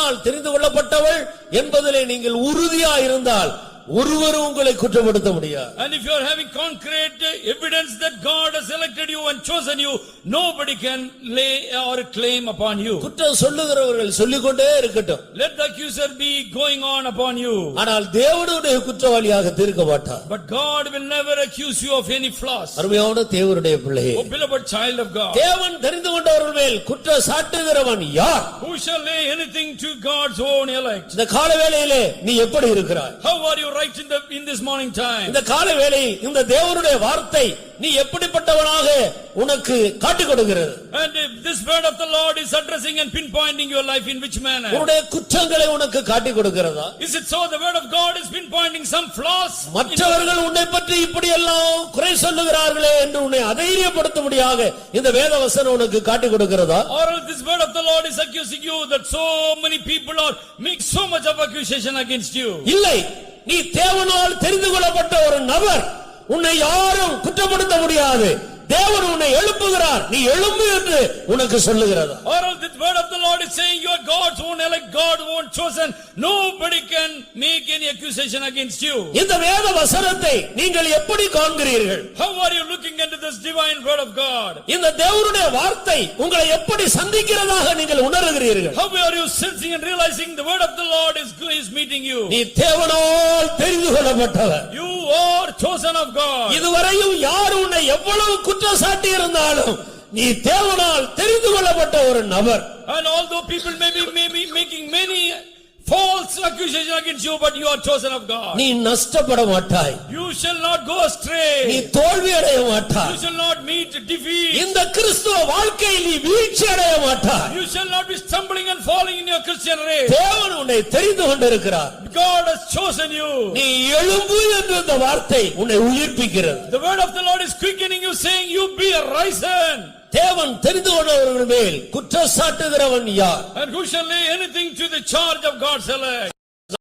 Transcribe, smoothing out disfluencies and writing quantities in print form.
தேவனால் தெரிந்து கொள்ளப்பட்டவள் என்பதிலே நீங்கள் உறுதியா இருந்தால் ஒருவரும் உங்களை குற்றப்படுத்த முடியாது. And if you are having concrete evidence that God has selected you and chosen you, nobody can lay or claim upon you. குற்றம் சொல்லுகிறவர்கள் சொல்லிக்கொண்டே இருக்கட்டும். Let the accuser be going on upon you. ஆனால் தேவனுடைய குற்றவாளியாக தீர்க்க மாட்டார். But God will never accuse you of any flaws. அருமையான தேவனுடைய பிள்ளையே, O beloved child of God, தேவன் தெரிந்து கொண்டவர்கள் மேல் குற்றம் சாட்டுகிறவன் யார்? who shall lay anything to God's own elect? இந்த கால வேளையிலே நீ எப்படி இருக்கிறாய்? How are you right in this morning time? இந்த கால வேளை இந்த தேவனுடைய வார்த்தை நீ எப்படிப்பட்டவனாக உனக்கு காட்டிக் கொடுக்கிறது. And if this word of the Lord is addressing and pinpointing your life, in which manner? உன்னுடைய குற்றங்களை உனக்கு காட்டிக் கொடுக்கிறதா? Is it so the word of God is pinpointing some flaws? மற்றவர்கள் உன்னை பற்றி இப்படி எல்லாம் குறை சொல்லுகிறார்களே என்று உன்னை அதைரியப்படுத்தும்படியாக இந்த வேத வசனம் உனக்கு காட்டிக் கொடுக்கிறதா? Or this word of the Lord is accusing you that so many people are make so much of accusation against you? இல்லை, நீ தேவனால் தெரிந்து கொள்ளப்பட்ட ஒரு நபர், உன்னை யாரும் குற்றப்படுத்த முடியாது. தேவன் உன்னை எழுப்புகிறார், நீ எழும்பு என்று உனக்கு சொல்லுகிறதா? Or the word of the Lord is saying you are God's own elect, God's own chosen, nobody can make any accusation against you. இந்த வேத வசனத்தை நீங்கள் எப்படி காண்கிறீர்கள்? How are you looking into this divine word of God? இந்த தேவனுடைய வார்த்தை உங்களை எப்படி சந்திக்கிறதாக நீங்கள் உணர்கிறீர்கள்? How are you sensing and realizing the word of the Lord is meeting you? நீ தேவனால் தெரிந்து கொள்ளப்பட்டவர். You are chosen of God. இதுவரையும் யார் உன்னை எவ்வளவு குற்றம் சாட்டி இருந்தாலும் நீ தேவனால் தெரிந்து கொள்ளப்பட்ட ஒரு நபர். And although people may be making many false accusation against you, but you are chosen of God. நீ நஷ்டப்பட மாட்டாய். You shall not go astray. நீ தோல்வி அடைய மாட்டாய். You shall not meet defeat. இந்த கிறிஸ்துவ வாழ்க்கையில் நீ வீழ்ச்சி அடைய மாட்டாய். You shall not be stumbling and falling in your Christian race. தேவன் உன்னை தெரிந்து கொண்டிருக்கிறார். God has chosen you. நீ எழும்பு என்ற இந்த வார்த்தை உன்னை உயிர்ப்பிக்கிறது. The word of the Lord is quickening you, saying you be arisen. தேவன் தெரிந்து கொண்டவர்கள் மேல் குற்றம் சாட்டுகிறவன் யார்? And who shall lay anything to the charge of God's elect?